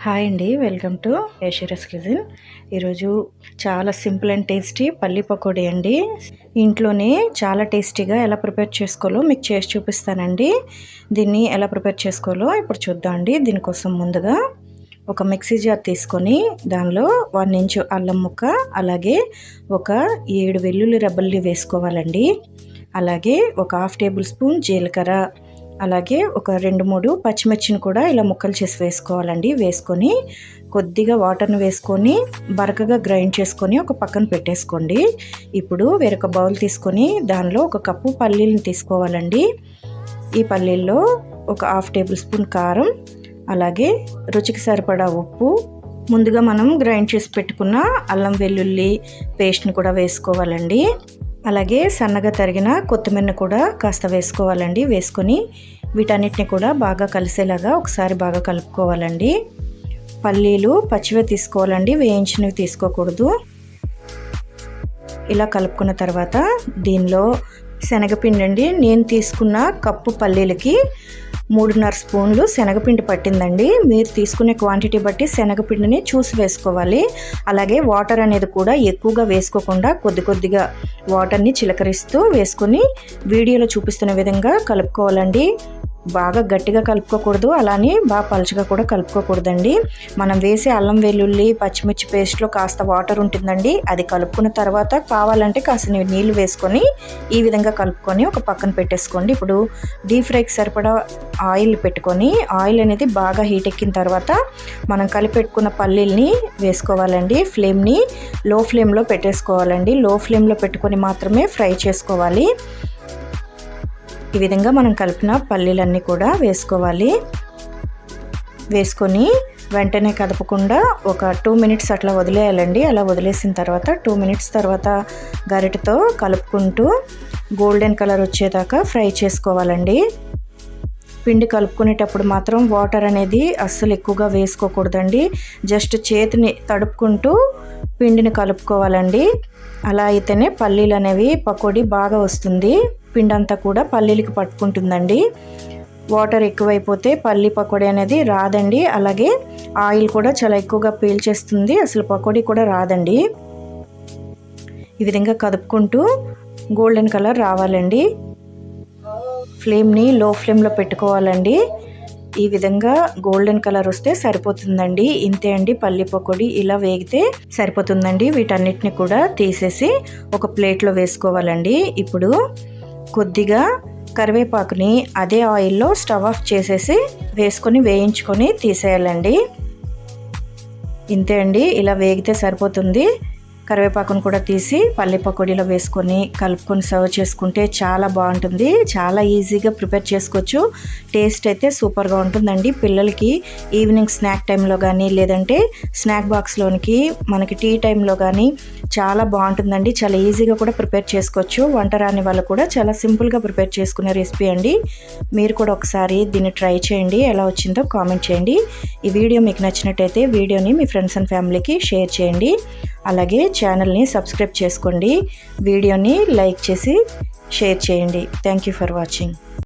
Hi అండి, welcome to Aishwarya's kitchen. ఈరోజు చాలా సింపుల్ అండ్ టేస్టీ పల్లి పకోడీ అండి. ఇంట్లోనే చాలా టేస్టీగా ఎలా ప్రిపేర్ చేసుకోవాలో మీకు చేసి చూపిస్తానండి. దీన్ని ఎలా ప్రిపేర్ చేసుకోవాలో ఇప్పుడు చూద్దామండి. దీనికోసం ముందుగా ఒక మిక్సీ జార్ తీసుకొని దానిలో 1 ఇంచు అల్లం ముక్క, అలాగే ఒక 7 వెల్లుల్లి రెబ్బల్ని వేసుకోవాలండి. అలాగే ఒక 1/2 టేబుల్ స్పూన్ జీలకర్ర, అలాగే ఒక 2-3 పచ్చిమిర్చిని కూడా ఇలా ముక్కలు చేసి వేసుకోవాలండి. వేసుకొని కొద్దిగా వాటర్ని వేసుకొని బరకగా గ్రైండ్ చేసుకొని ఒక పక్కన పెట్టేసుకోండి. ఇప్పుడు వేరొక బౌల్ తీసుకొని దానిలో 1 కప్పు పల్లీలను తీసుకోవాలండి. ఈ పల్లీల్లో ఒక 1/2 టేబుల్ స్పూన్ కారం, అలాగే రుచికి సరిపడా ఉప్పు, ముందుగా మనం గ్రైండ్ చేసి పెట్టుకున్న అల్లం వెల్లుల్లి పేస్ట్ని కూడా వేసుకోవాలండి. అలాగే సన్నగా తరిగిన కొత్తిమీరని కూడా కాస్త వేసుకోవాలండి. వేసుకొని వీటన్నిటిని కూడా బాగా కలిసేలాగా ఒకసారి బాగా కలుపుకోవాలండి. పల్లీలు పచ్చివే తీసుకోవాలండి, వేయించినవి తీసుకోకూడదు. ఇలా కలుపుకున్న తర్వాత దీనిలో శనగపిండి అండి. నేను తీసుకున్న కప్పు పల్లీలకి 3.5 స్పూన్లు శనగపిండి పట్టిందండి. మీరు తీసుకునే క్వాంటిటీ బట్టి శనగపిండిని చూసి వేసుకోవాలి. అలాగే వాటర్ అనేది కూడా ఎక్కువగా వేసుకోకుండా కొద్దిగా వాటర్ని చిలకరిస్తూ వేసుకొని వీడియోలో చూపిస్తున్న విధంగా కలుపుకోవాలండి. బాగా గట్టిగా కలుపుకోకూడదు, అలానే బాగా పలుచగా కూడా కలుపుకోకూడదండి. మనం వేసే అల్లం వెల్లుల్లి పచ్చిమిర్చి పేస్ట్లో కాస్త వాటర్ ఉంటుందండి. అది కలుపుకున్న తర్వాత కావాలంటే కాస్త నీళ్ళు వేసుకొని ఈ విధంగా కలుపుకొని ఒక పక్కన పెట్టేసుకోండి. ఇప్పుడు డీప్ ఫ్రైకి సరిపడా ఆయిల్ పెట్టుకొని ఆయిల్ అనేది బాగా హీట్ ఎక్కిన తర్వాత మనం కలిపెట్టుకున్న పల్లీల్ని వేసుకోవాలండి. ఫ్లేమ్ని లో ఫ్లేమ్లో పెట్టేసుకోవాలండి. లో ఫ్లేమ్లో పెట్టుకొని మాత్రమే ఫ్రై చేసుకోవాలి. ఈ విధంగా మనం కలిపిన పల్లీలన్నీ కూడా వేసుకోవాలి. వేసుకొని వెంటనే కదపకుండా ఒక 2 మినిట్స్ అట్లా వదిలేయాలండి. అలా వదిలేసిన తర్వాత 2 మినిట్స్ తర్వాత గరిటెతో కలుపుకుంటూ గోల్డెన్ కలర్ వచ్చేదాకా ఫ్రై చేసుకోవాలండి. పిండి కలుపుకునేటప్పుడు మాత్రం వాటర్ అనేది అస్సలు ఎక్కువగా వేసుకోకూడదండి. జస్ట్ చేతిని తడుపుకుంటూ పిండిని కలుపుకోవాలండి. అలా అయితేనే పల్లీలు అనేవి పకోడీ బాగా వస్తుంది. పిండి అంతా కూడా పల్లీలకి పట్టుకుంటుందండి. వాటర్ ఎక్కువైపోతే పల్లీ పకోడీ అనేది రాదండి. అలాగే ఆయిల్ కూడా చాలా ఎక్కువగా పీల్చేస్తుంది, అసలు పకోడీ కూడా రాదండి. ఈ విధంగా కదుపుకుంటూ గోల్డెన్ కలర్ రావాలండి. ఫ్లేమ్ని లో ఫ్లేమ్లో పెట్టుకోవాలండి. ఈ విధంగా గోల్డెన్ కలర్ వస్తే సరిపోతుందండి. ఇంతే అండి, పల్లి పకోడీ ఇలా వేగితే సరిపోతుందండి. వీటన్నిటిని కూడా తీసేసి ఒక ప్లేట్లో వేసుకోవాలండి. ఇప్పుడు కొద్దిగా కరివేపాకుని అదే ఆయిల్లో స్టవ్ ఆఫ్ చేసేసి వేసుకొని వేయించుకొని తీసేయాలండి. ఇంతే అండి, ఇలా వేగితే సరిపోతుంది. కరివేపాకును కూడా తీసి పల్లి పకోడీలో వేసుకొని కలుపుకొని సర్వ్ చేసుకుంటే చాలా బాగుంటుంది. చాలా ఈజీగా ప్రిపేర్ చేసుకోవచ్చు. టేస్ట్ అయితే సూపర్గా ఉంటుందండి. పిల్లలకి ఈవినింగ్ స్నాక్ టైంలో కానీ లేదంటే స్నాక్ బాక్స్లోనికి మనకి టీ టైంలో కానీ చాలా బాగుంటుందండి. చాలా ఈజీగా కూడా ప్రిపేర్ చేసుకోవచ్చు. వంట రాని వాళ్ళు కూడా చాలా సింపుల్గా ప్రిపేర్ చేసుకునే రెసిపీ అండి. మీరు కూడా ఒకసారి దీన్ని ట్రై చేయండి. ఎలా వచ్చిందో కామెంట్ చేయండి. ఈ వీడియో మీకు నచ్చినట్టయితే వీడియోని మీ ఫ్రెండ్స్ అండ్ ఫ్యామిలీకి షేర్ చేయండి. అలాగే ఛానల్ని సబ్స్క్రైబ్ చేసుకోండి. వీడియోని లైక్ చేసి షేర్ చేయండి. Thank you for watching.